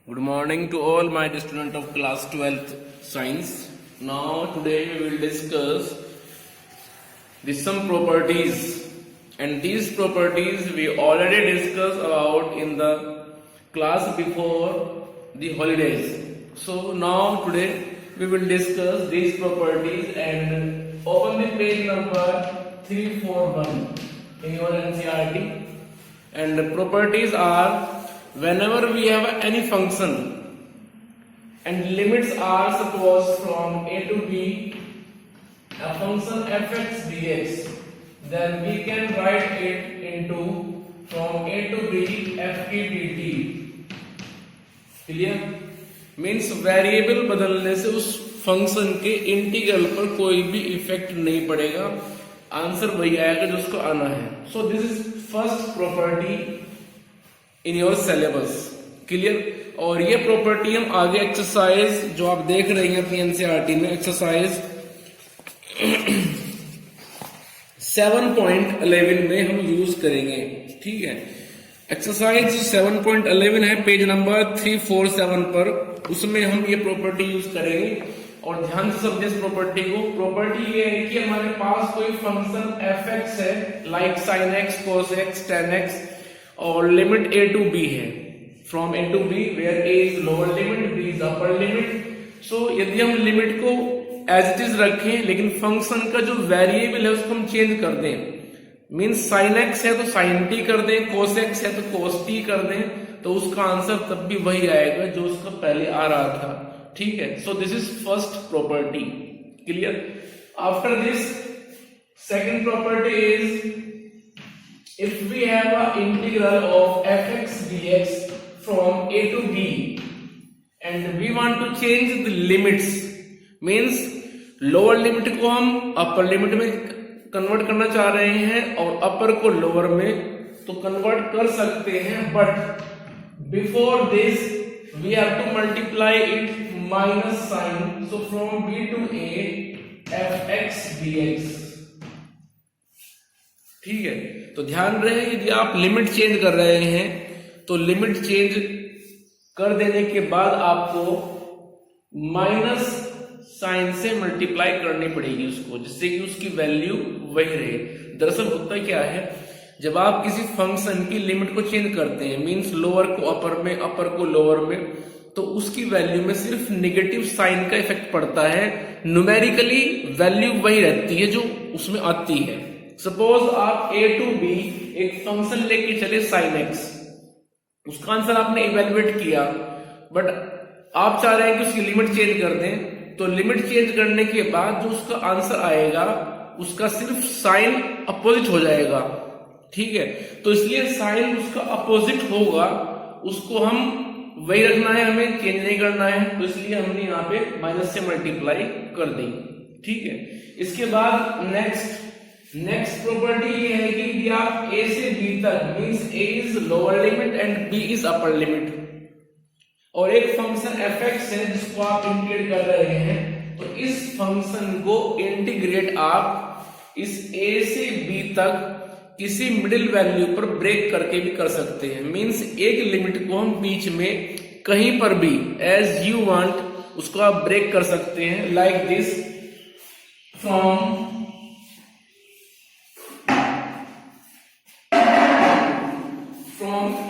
Good morning to all my dear students of class 12th science. Now today we will discuss the some properties, and these properties we already discussed about in the class before the holidays. So now today we will discuss these properties and open the page number 341 in your NCERT. And the properties are, whenever we have any function and limits are supposed from a to b, a function fx dx, then we can write it into from a to b f की dt. Clear? Means variable बदलने से उस function के integral पर कोई भी effect नहीं पड़ेगा, आंसर वही आएगा जो उसको आना है. So this is first property in your syllabus. Clear? और ये प्रॉपर्टी हम आगे एक्सरसाइज जो आप देख रहे हैं अपनी एनसीईआरटी में, एक्सरसाइज 7.11 में हम यूज करेंगे. ठीक है, एक्सरसाइज 7.11 है पेज नंबर 347 पर, उसमें हम ये प्रॉपर्टी यूज करेंगे. और ध्यान से समझे इस प्रॉपर्टी को. प्रॉपर्टी ये है कि हमारे पास कोई फंक्शन fx है, like sin x, cos x, tan x, और लिमिट a टू b है, from a to b, where a is lower limit, b is upper limit. So यदि हम लिमिट को एज इट इज रखें, लेकिन function का जो वेरिएबल है उसको हम चेंज कर दें, मीन्स sin x है तो sin t कर दें, cos x है तो cos t कर दें, तो उसका आंसर तब भी वही आएगा जो उसका पहले आ रहा था. ठीक है, so this is first property. Clear? After this second property is, if we have an integral of fx dx from a to b and we want to change the limits, means lower limit को हम upper limit में convert करना चाह रहे हैं और अपर को lower में, तो कन्वर्ट कर सकते हैं, but before this we have to multiply it minus sine. So from b to a fx dx. ठीक है, तो ध्यान रहे यदि आप लिमिट चेंज कर रहे हैं तो लिमिट चेंज कर देने के बाद आपको माइनस साइन से मल्टीप्लाई करनी पड़ेगी उसको, जिससे कि उसकी वैल्यू वही रहे. दरअसल होता क्या है, जब आप किसी फंक्शन की लिमिट को चेंज करते हैं, मींस लोअर को अपर में, अपर को लोअर में, तो उसकी वैल्यू में सिर्फ नेगेटिव साइन का इफेक्ट पड़ता है. न्यूमेरिकली वैल्यू वही रहती है जो उसमें आती है. सपोज आप a टू b एक फंक्शन लेके चले sin x, उसका आंसर आपने इवेल्युएट किया, बट आप चाह रहे हैं कि उसकी लिमिट चेंज कर दें, तो लिमिट चेंज करने के बाद जो उसका आंसर आएगा उसका सिर्फ साइन अपोजिट हो जाएगा. ठीक है, तो इसलिए साइन उसका अपोजिट होगा, उसको हम वही रखना है, हमें चेंज नहीं करना है, तो इसलिए हमने यहाँ पे माइनस से मल्टीप्लाई कर दी. ठीक है, इसके बाद नेक्स्ट प्रॉपर्टी ये है कि यदि आप a से b तक, means a is lower limit and b is upper limit, और एक फंक्शन fx है जिसको आप इंटीग्रेट कर रहे हैं, तो इस फंक्शन को इंटीग्रेट आप इस a से b तक किसी मिडिल वैल्यू पर ब्रेक करके भी कर सकते हैं. मींस एक लिमिट को हम बीच में कहीं पर भी एज यू वांट उसको आप ब्रेक कर सकते हैं, like this, from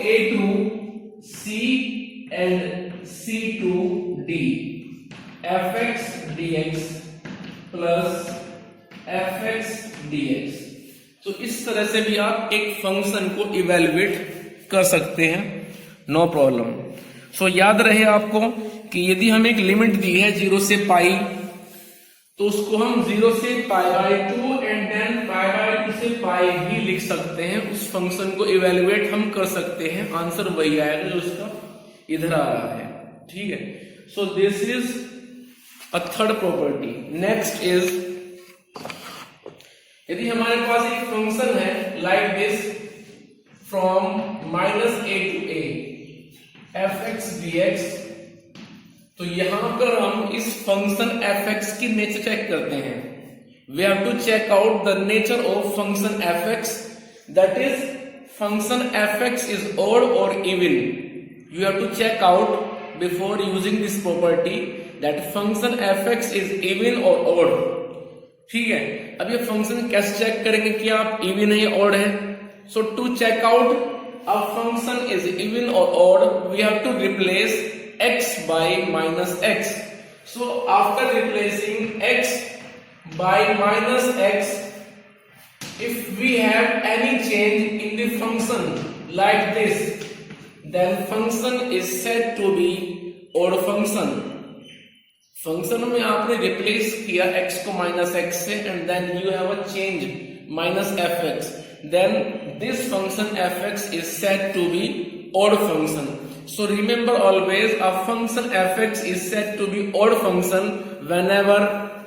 a to c and c to d, fx dx plus fx dx. तो इस तरह से भी आप एक फंक्शन को इवेल्युएट कर सकते हैं, नो प्रॉब्लम. सो याद रहे आपको कि यदि हम एक लिमिट दी है 0 से पाई, तो उसको हम 0 से π/2 एंड देन π/2 से पाई भी लिख सकते हैं. उस फंक्शन को इवेल्युएट हम कर सकते हैं, आंसर वही आएगा जो उसका इधर आ रहा है. ठीक है, so this is a third property. Next is, यदि हमारे पास एक फंक्शन है like this, from -a to a fx dx, तो यहां पर हम इस फंक्शन fx की नेचर चेक करते हैं. We have to check out the nature of function fx, that is function fx is odd or even. You have to check out before using this property that function fx is even or odd. ठीक है, अब ये function कैसे check करेंगे कि आप even है या ऑड है? So to check out a function is even और odd we have to replace x by minus x. So after replacing x by minus x, if we have any change in the function like this, then function is said to be odd function. Function में आपने replace किया x को minus x से and then you have a change minus fx, then this function fx is said to be odd function. So remember always a function fx is said to be odd function whenever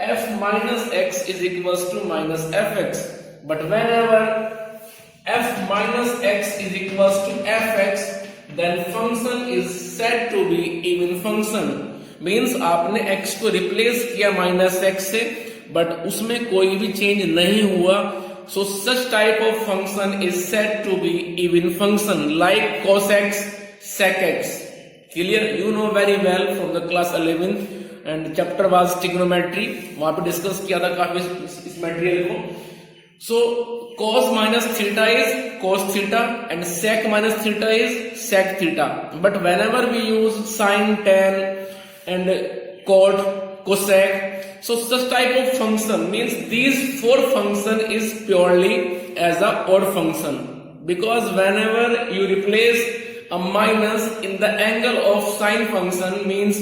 f minus x is equals to minus fx, but whenever f minus x is equals to fx, then function is said to be even function. Means आपने x को replace किया minus x से but उसमें कोई भी change नहीं हुआ, so such type of function is said to be even function like cos x, sec x. Clear? You know very well from the class 11th and chapter was trigonometry, वहां पे discuss किया था काफी इस material को. सो cos minus theta is cos theta and sec minus theta is sec theta, but whenever we use sin, tan and cot, cosec, so such type of function means these four function is purely as a odd function, because whenever you replace a minus in the angle of sine function means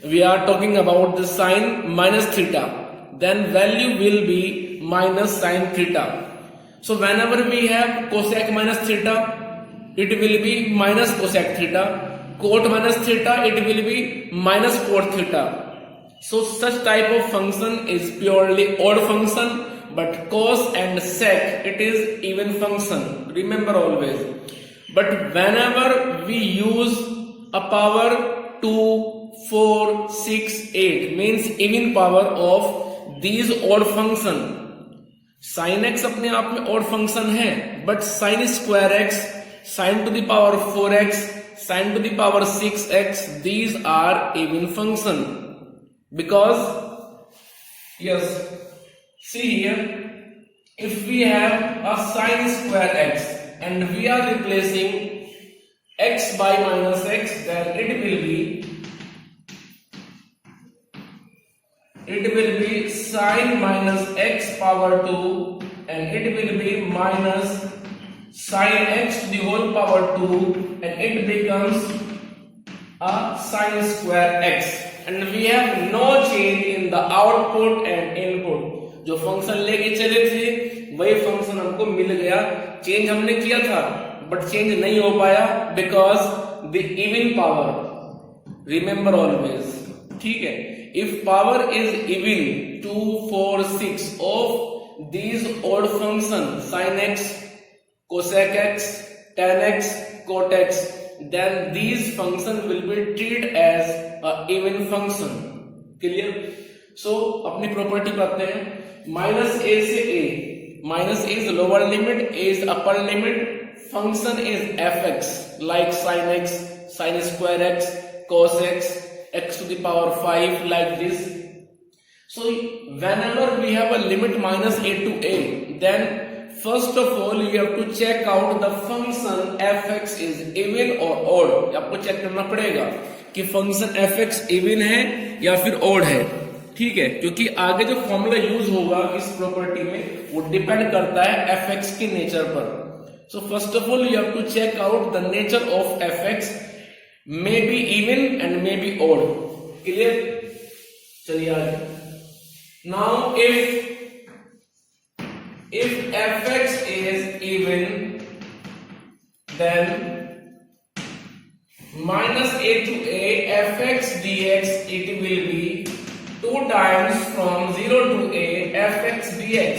we are talking about the sine minus theta, then value will be minus sine theta. So whenever we have cosec minus theta, it will be minus cosec theta. Cot minus theta, it will be minus cot theta. So such type of function is purely odd function, but cos and sec it is even function. Remember always. But whenever we use a power 2, 4, 6, 8 means even power of these odd function. Sin x अपने आप में odd function है, but sin square x, sin to the power 4x, sin to the power 6x, these are even function, because yes, see here, if we have a sin square x and we are replacing x by minus x, then it will be sin minus x power 2 and it will be minus sin x to the whole power 2 and it becomes a sin square x, and we have no change in the output and input. जो function लेके चले थे वही function हमको मिल गया, change हमने किया था बट चेंज नहीं हो पाया because the even power. Remember always, ठीक है, if power is even 2, 4, 6 of these odd function sin x, cosec x, tan x, cot x, then these function will be treated as a even function. Clear? So अपनी property पढ़ते हैं. Minus a से a, minus a is lower limit, a is upper limit, function is fx like sin x, sin square x, cos x, x to the power 5 like this. So whenever we have a limit minus a to a, then first of all you have to check out the function fx is even or odd. आपको check करना पड़ेगा कि function fx even है या फिर odd है, ठीक है, क्योंकि आगे जो फॉर्मूला यूज होगा इस प्रॉपर्टी में वो डिपेंड करता है fx की नेचर पर. So first of all you have to check out the nature of fx, may be even and may be odd. Clear? चलिए आगे. Now if fx is even, then minus a to a fx dx it will be 2 times from 0 to a fx dx.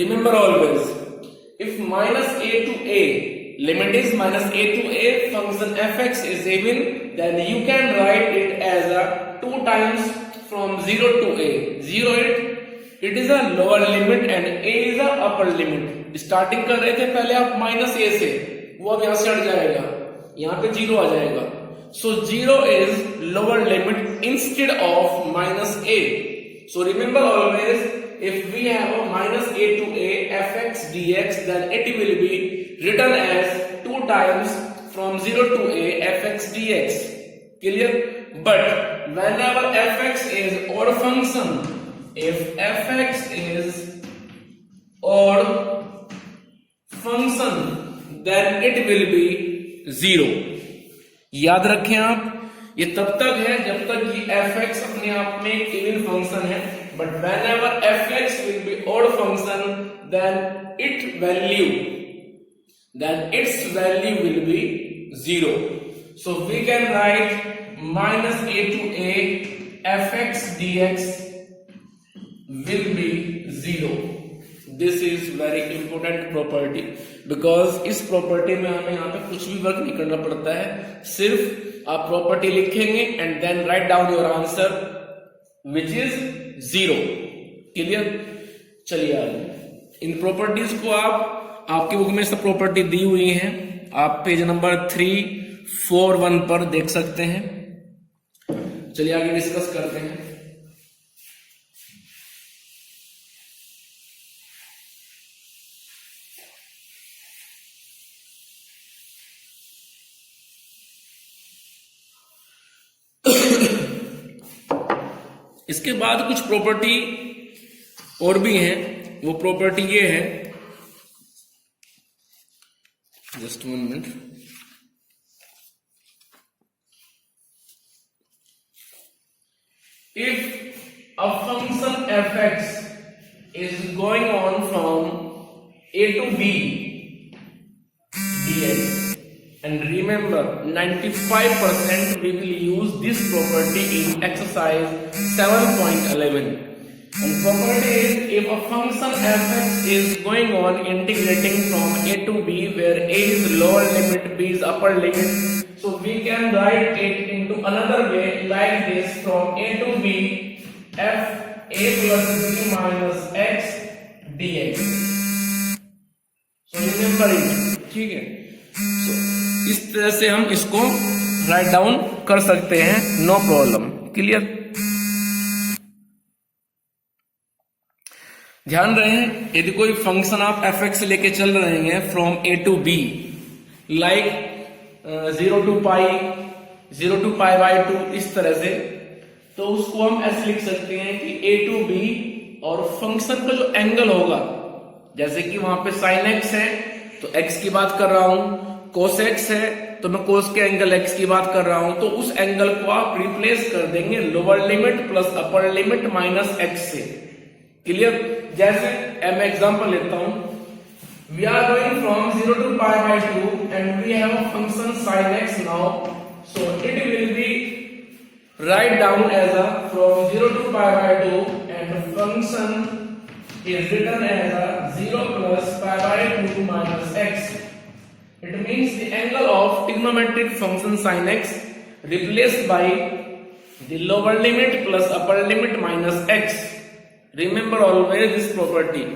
Remember always, if minus a to a, limit is minus a to a, function fx is even, then you can write it as a 2 times from 0 to a. 0 it is a lower limit and a is a upper limit. Starting कर रहे थे पहले आप minus ए से, वो अब यहां से हट जाएगा. यहां पे 0 आ जाएगा। सो 0 is lower limit instead of minus a। So remember always if we have a minus a to a fx dx, then it will be written as 2 times from 0 to a fx dx. Clear? But whenever fx is odd function, if fx is odd function, then it will be 0. याद रखें आप, ये तब तक है जब तक ये fx अपने आप में एक इवन फंक्शन है, but whenever fx will be odd function, then its value will be 0. So we can write minus a to a fx dx will be 0. This is very important property because इस property में हमें यहाँ पे कुछ भी work नहीं करना पड़ता है, सिर्फ आप प्रॉपर्टी लिखेंगे and then write down your answer which is 0. Clear? चलिए आगे इन प्रॉपर्टीज को आप आपकी बुक में सब प्रॉपर्टी दी हुई हैं, आप पेज नंबर 341 पर देख सकते हैं। चलिए आगे डिस्कस करते हैं। इसके बाद कुछ प्रॉपर्टी और भी हैं, वो प्रॉपर्टी ये है, just 1 minute. If a function fx is going on from a to b dx, and remember 95% we will use this property in exercise 7.11, and property is if a function fx is going on integrating from a to b where a is lower limit, b is upper limit, so we can write it into another way like this, from a to b f a plus b minus x dx. So remember it, ठीक है? So इस तरह से हम इसको write down कर सकते हैं, नो प्रॉब्लम। क्लियर? ध्यान रहे, यदि कोई फंक्शन आप fx लेके चल रहे हैं from a to b, like 0 to pi by 2, इस तरह से, तो उसको हम ऐसे लिख सकते हैं कि a to b और फंक्शन का जो एंगल होगा, जैसे कि वहां पे sin x है तो x की बात कर रहा हूं, cos x है तो मैं cos के एंगल x की बात कर रहा हूं, तो उस एंगल को आप रिप्लेस कर देंगे lower limit plus upper limit minus x से। क्लियर? जैसे मैं एग्जांपल लेता हूं, we are going from 0 to pi by 2 and we have a function sin x now, so it will be write down as a from 0 to pi by 2 and the function is written as a 0 plus pi by 2 minus x. It means the angle of trigonometric function sin x replaced by the lower limit plus upper limit minus x. Remember always this property.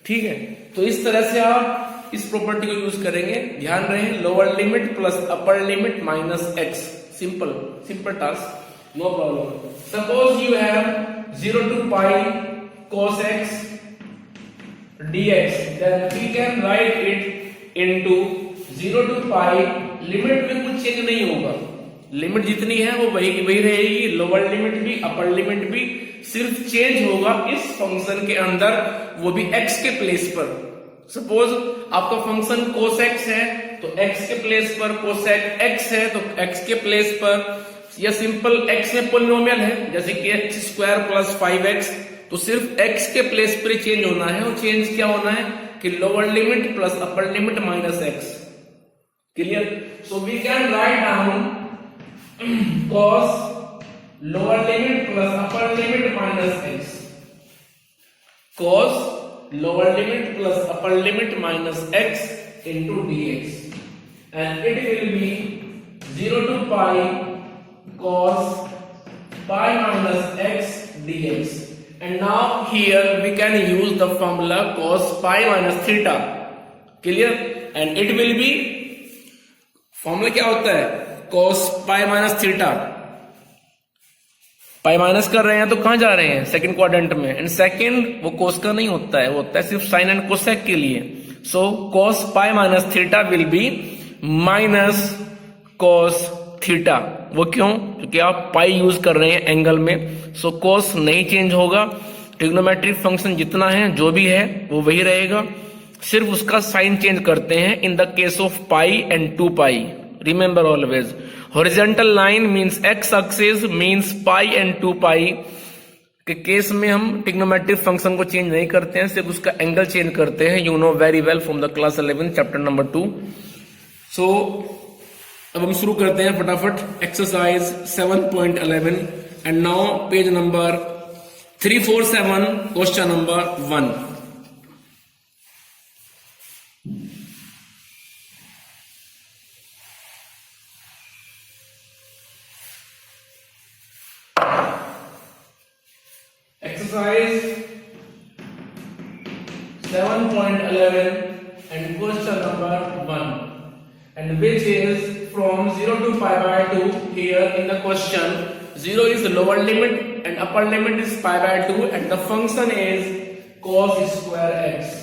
ठीक है? तो इस तरह से आप इस property को use करेंगे। ध्यान रहे, lower limit plus upper limit minus x. Simple task, no problem. Suppose you have 0 to pi cos x dx, then we can write it into 0 to pi, limit में कुछ चेंज नहीं होगा, limit जितनी है वो वही रहेगी, लोअर लिमिट भी अपर लिमिट भी, सिर्फ चेंज होगा इस फंक्शन के अंदर, वो भी x के प्लेस पर। सपोज आपका फंक्शन cos x है तो x के प्लेस पर cosec x है तो x के प्लेस पर, या सिंपल x में पोलिनोमियल है जैसे कि x² प्लस 5x, तो सिर्फ x के प्लेस पर चेंज होना है, और चेंज क्या होना है कि lower limit plus upper limit minus x। Clear? So we can write down cos lower limit plus upper limit minus x, cos lower limit plus upper limit minus x into dx, and it will be 0 to pi cos pi minus x dx. And now here we can use the formula cos pi minus theta. Clear? And it will be formula क्या होता है, cos pi minus theta. Pi minus कर रहे हैं तो कहां जा रहे हैं, सेकंड क्वाड्रेंट में, एंड सेकंड वो कोस का नहीं होता है, वो होता है सिर्फ साइन एंड कोसेक के लिए। सो cos pi minus theta will be minus cos theta. वो क्यों, क्योंकि आप पाई यूज कर रहे हैं एंगल में। सो cos नहीं चेंज होगा, ट्रिग्नोमेट्रिक फंक्शन जितना है जो भी है वो वही रहेगा, सिर्फ उसका साइन चेंज करते हैं in the case of pi and 2 pi. Remember always, horizontal line means x axis means pi and 2 पाई के केस में हम ट्रिग्नोमेट्रिक फंक्शन को चेंज नहीं करते हैं, सिर्फ उसका एंगल चेंज करते हैं। You know very well from the class 11 chapter number 2। सो अब हम शुरू करते हैं फटाफट exercise 7.11 and now page number 347 question number 1। Exercise 7.11 and question number 1, and which is from 0 to pi by 2. Here in the question, 0 is the lower limit and upper limit is pi by 2 and the function is cos square x.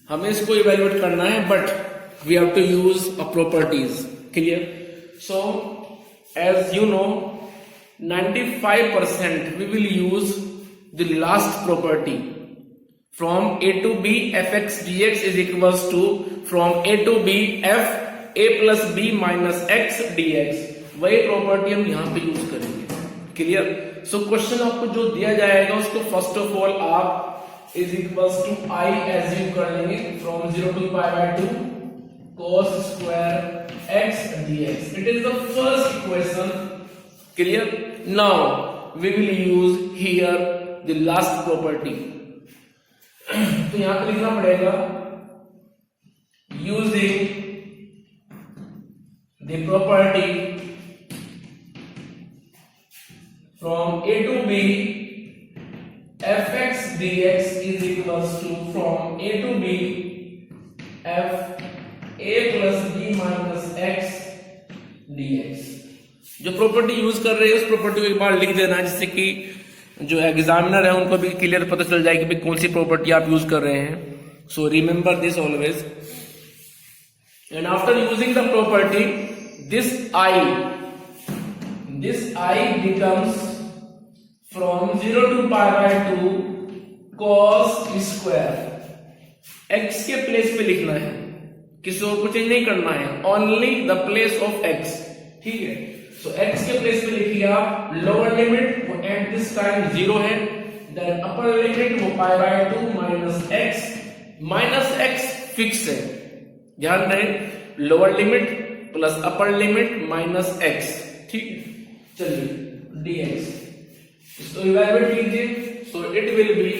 हमें इसको evaluate करना है, but we have to use a properties. Clear? So as you know 95% we will use the last property from a to b fx dx is equals to from a to b f a plus b minus x dx। वही property हम यहां पे use करेंगे। Clear? So question आपको जो दिया जाएगा उसको फर्स्ट ऑफ ऑल आप is equals to I assume कर लेंगे फ्रॉम 0 to pi by 2 cos square x dx। It is the first equation. Clear? Now we will use here the last property। तो यहां पे लिखना पड़ेगा using the property from a to b fx dx is equals to from a to b f a plus b minus x dx। जो property use कर रहे हैं उस प्रॉपर्टी को एक बार लिख देना है, जिससे कि जो एग्जामिनर है उनको भी क्लियर पता चल जाए कि भाई कौन सी प्रॉपर्टी आप यूज कर रहे हैं। So remember this always, and after using the property this I becomes from 0 to pi by 2 cos square. X के प्लेस पे लिखना है, किसी और को चेंज नहीं करना है, only the place of x. ठीक है? सो x के प्लेस पे लिखिए आप लोअर लिमिट, वो एट दिस टाइम 0 है, देन अपर लिमिट वो pi by 2 minus x fix है। ध्यान रहे, lower limit plus upper limit minus x। ठीक, चलिए dx इसको इवैल्यूएट कीजिए। So it will be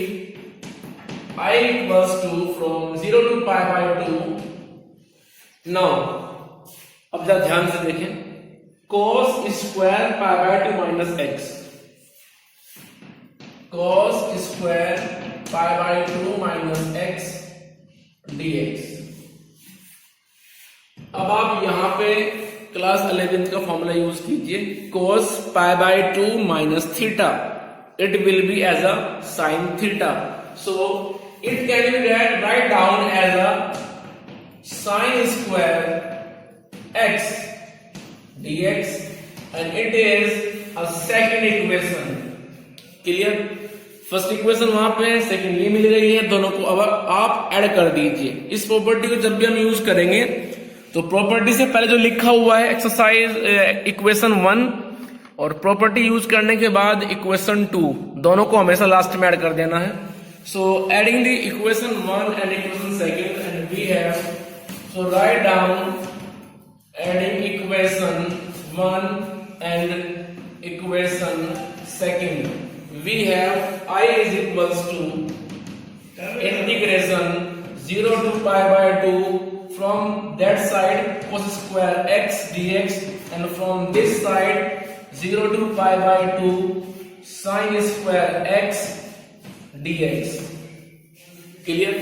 i equals to from 0 to pi by 2। Now अब जरा ध्यान से देखें, cos square pi by 2 minus x, cos square pi by 2 minus x dx। अब आप यहां पे क्लास 11 का फॉर्मूला यूज कीजिए, cos pi by 2 minus theta, it will be as a sine theta. So it can be write down as a sine square x dx and it is a second equation। Clear? First equation वहां पे, second ये मिल रही है, दोनों को अब आप add कर दीजिए। इस प्रॉपर्टी को जब भी हम यूज करेंगे तो प्रॉपर्टी से पहले जो लिखा हुआ है एक्सरसाइज इक्वेशन 1 और प्रॉपर्टी यूज करने के बाद इक्वेशन 2, दोनों को हमेशा लास्ट में ऐड कर देना है। So adding the equation 1 and equation second and we have, so write down adding equation 1 and equation second, we have I is equals to integration 0 to pi by 2 from that side cos square x dx and from this side 0 to pi by 2 sin square x dx। Clear?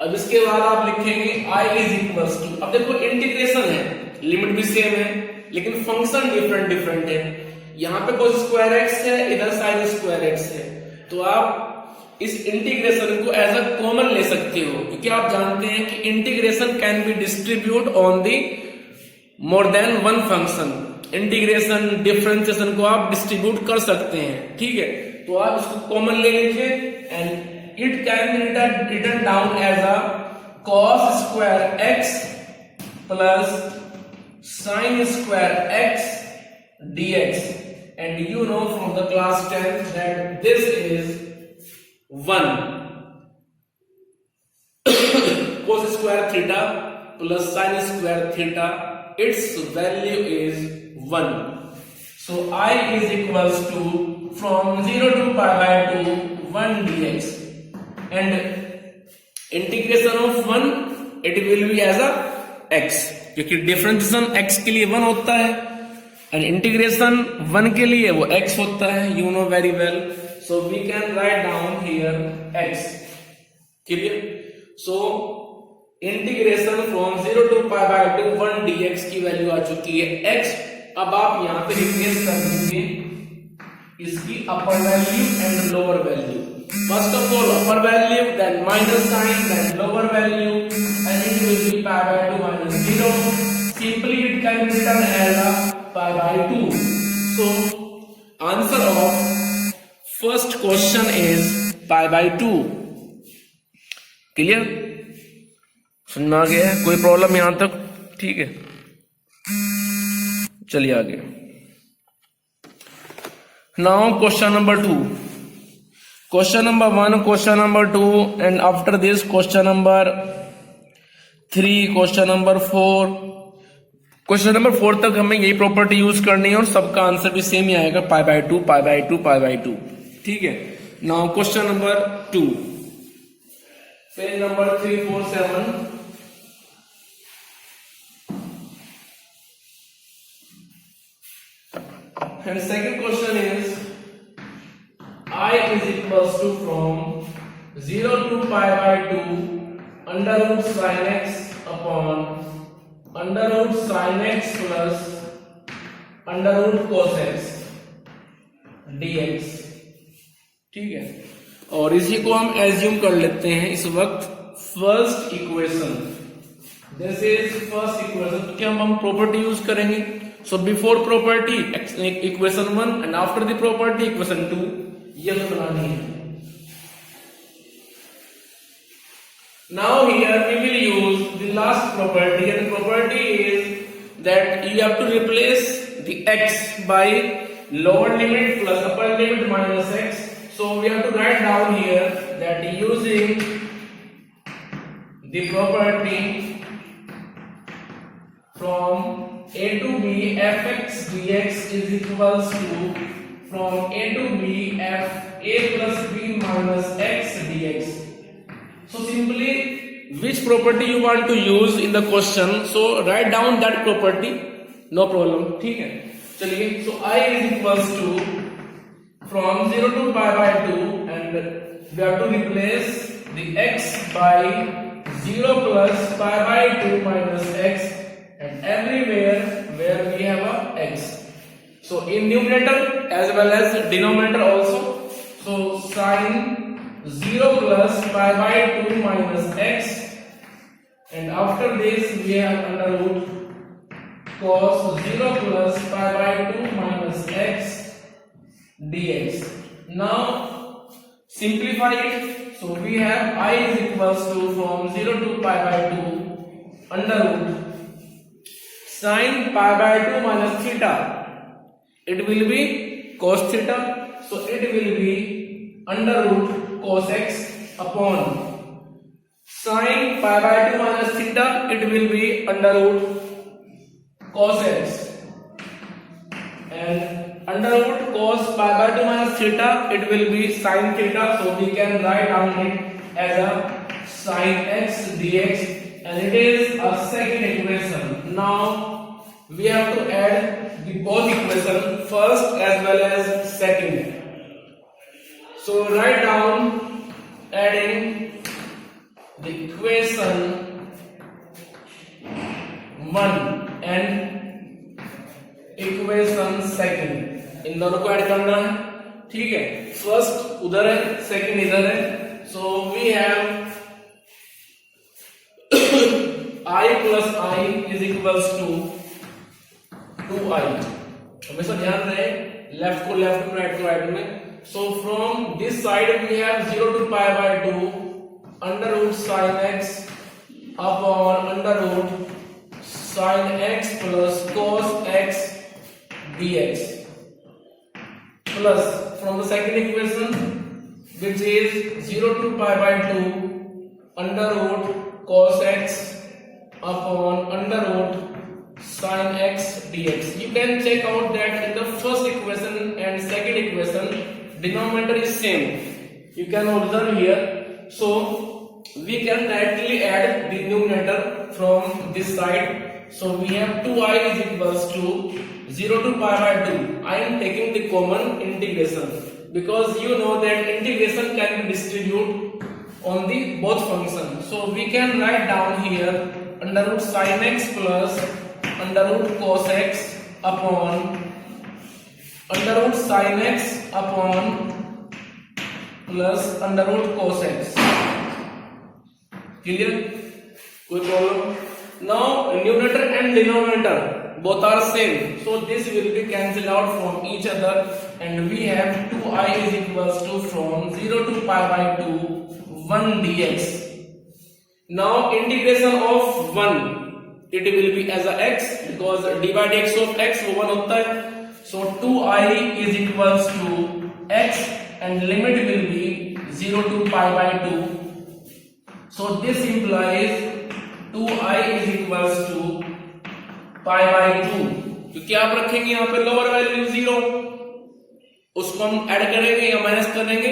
अब इसके बाद आप लिखेंगे i is equals to, अब देखो integration है, limit भी same है लेकिन फंक्शन डिफरेंट है। यहाँ पे cos स्क्वायर एक्स है, इधर sin स्क्वायर एक्स है, तो आप इस इंटीग्रेशन को एज अ कॉमन ले सकते हो, क्योंकि आप जानते हैं कि integration can be distribute on the more than one function. Integration differentiation को आप डिस्ट्रीब्यूट कर सकते हैं, ठीक है। तो आप इसको कॉमन ले लीजिए and it can be written down as a cos square x plus sin square x dx, and you know from the class 10 that this is 1 cos square theta plus sin square theta, its value is 1. So I is equals to from 0 to pi by 2 1 dx, and integration of 1 it will be as a x, क्योंकि differentiation x के लिए 1 होता है and integration 1 के लिए वो x होता है, you know very well. So we can write down here x, clear. So integration from 0 to pi by 2 1 dx की वैल्यू आ चुकी है x। अब आप यहां पे रिप्लेस कर दीजिए इसकी अपर value and lower value. First of all upper value, then minus sign, then lower value, and it will be pi by 2 minus 0. Simply it can be written as a pi by 2. So answer of first question is pi by 2. Clear? समझ में आ गया है? कोई problem यहां तक? ठीक है, चलिए आगे। Now question number 2. Question number 1, question number 2, and after this question number 3, question number 4. Question number 4 तक हमें यही प्रॉपर्टी यूज करनी है और सबका आंसर भी सेम ही आएगा, पाई by 2 pi by 2 pi by 2, ठीक है। Now question number 2, page number 347, and second question is I is equals to from 0 to pi by 2 under root sin x upon under root sin x plus under root cos x dx, ठीक है। और इसी को हम assume कर लेते हैं इस वक्त first equation, this is first equation, तो क्या हम प्रॉपर्टी यूज करेंगे। So before property equation 1 and after the property equation 2, ये तो बनानी है। Now here we will use the last property, and property is that you have to replace the x by lower limit plus upper limit minus x. So we have to write down here that using the property from a to b fx dx is equals to from a to b f a plus b minus x dx. So simply which property you want to use in the question, so write down that property, no problem, ठीक है। चलिए, so I is equals to from 0 to pi by 2 and we have to replace the x by 0 plus pi by 2 minus x and everywhere where we have a x. So in numerator as well as denominator also, so sin 0 plus pi by 2 minus x, and after this we have under root cos 0 plus pi by 2 minus x dx. Now simplify it, so we have I is equals to from 0 to pi by 2 under root sin pi by 2 minus theta, it will be cos theta, so it will be under root cos x upon sin pi by 2 minus theta, it will be under root cos x, and under root cos pi by 2 minus theta, it will be sin theta, so we can write down it as a sin x dx, and it is a second equation. Now we have to add the both equation, first as well as second. So write down adding the equation 1 and equation second, इन दोनों को add करना है। ठीक है, first उधर है, second इधर है। So we have I plus I is equals to 2I। हमेशा ध्यान रहे लेफ्ट को लेफ्ट में, राइट को राइट में। So from this side we have 0 to pi by 2 under root sin x upon under root sin x plus cos x dx, plus from the second equation which is 0 to pi by 2 under root cos x upon under root sin x dx. You can check out that in the first equation and second equation denominator is same. You can observe here. So we can directly add the numerator from this side. So we have 2I is equals to 0 to pi by 2. I am taking the common integration because you know that integration can be distributed on the both functions. So we can write down here under root sin x plus under root cos x upon under root sin x upon plus under root cos x. Clear? कोई problem? Now numerator and denominator both are same, so this will be cancelled out from each other and we have 2I is equals to from 0 to pi by 2 1 dx. Now integration of 1, it will be as a x because d by dx of x वो 1 होता है। So 2I is equals to x and limit will be 0 to pi by 2. So this implies 2I is equals to pi by 2, क्योंकि आप रखेंगे यहाँ पे lower value 0, उसको हम ऐड करेंगे या माइनस करेंगे,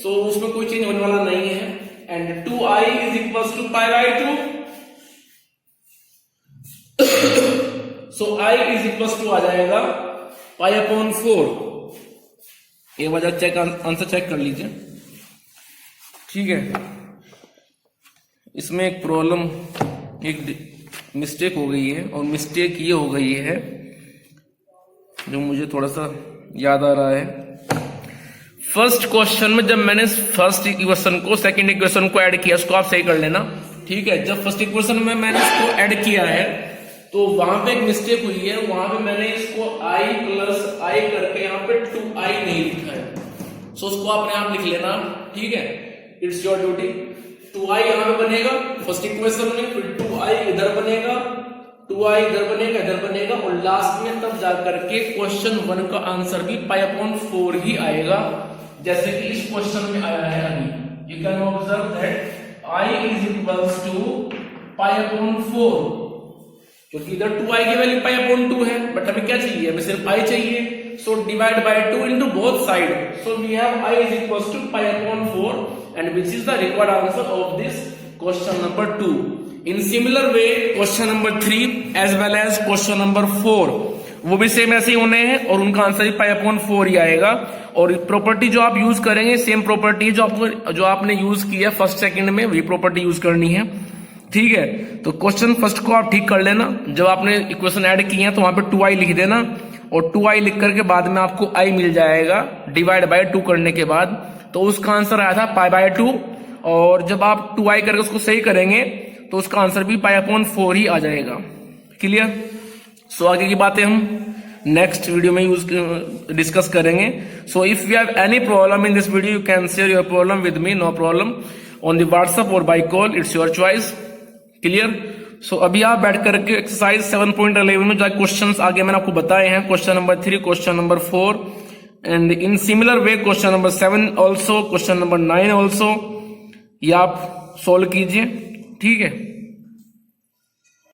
सो उसमें कोई चेंज होने वाला नहीं है। And 2I is equals to pi by 2, so I is equals to आ जाएगा पाई अपॉन 4। एक बार चेक आंसर चेक कर लीजिए। ठीक है, इसमें एक प्रॉब्लम, एक मिस्टेक हो गई है और मिस्टेक ये हो गई है जो मुझे थोड़ा सा याद आ रहा है। फर्स्ट क्वेश्चन में जब मैंने फर्स्ट इक्वेशन को सेकंड इक्वेशन को ऐड किया, उसको आप सही कर लेना। ठीक है, जब फर्स्ट इक्वेशन में मैंने इसको ऐड किया है तो वहां पे एक मिस्टेक हुई है, वहां पे मैंने इसको I प्लस I करके यहाँ पे 2I नहीं लिखा है। सो उसको अपने आप लिख लेना। ठीक है, इट्स योर ड्यूटी। 2I यहाँ पे बनेगा फर्स्ट इक्वेशन में, फिर 2I इधर बनेगा, 2I इधर बनेगा, इधर बनेगा, और लास्ट में तब जाकर के क्वेश्चन 1 का आंसर भी पाई अपॉन 4 ही आएगा, जैसे कि इस क्वेश्चन में आया है अभी। You can observe that I is equals to pi upon 4, क्योंकि इधर 2I की वैल्यू पाई अपॉन 2 है, बट हमें क्या चाहिए, हमें सिर्फ I चाहिए। So divide by 2 into both side, so we have I is equals to pi upon 4 and which is the required answer of this question number 2। In similar way question number 3 as well as question number 4 वो भी same ऐसे ही होने हैं और उनका answer भी पाई upon 4 ही आएगा। और प्रॉपर्टी जो आप यूज करेंगे सेम प्रॉपर्टी जो आपने यूज की है फर्स्ट सेकंड में, वही प्रॉपर्टी यूज करनी है। ठीक है, तो क्वेश्चन फर्स्ट को आप ठीक कर लेना। जब आपने इक्वेशन ऐड की है तो वहां पे 2I लिख देना, और 2I लिख करके बाद में आपको I मिल जाएगा डिवाइड बाय 2 करने के बाद। तो उसका आंसर आया था पाई बाय 2, और जब आप 2I करके उसको सही करेंगे तो उसका आंसर भी पाई अपॉन 4 ही आ जाएगा। क्लियर? सो आगे की बातें हम नेक्स्ट वीडियो में डिस्कस करेंगे। So if you have any problem in this video you can share your problem with me, no problem, on the WhatsApp और by call, it's your choice. Clear? So अभी आप बैठ करके exercise 7.11 में जो questions आगे मैंने आपको बताए हैं, question number 3, question number 4 and in similar way question number 7 also, question number 9 also, ये आप सोल्व कीजिए। ठीक है।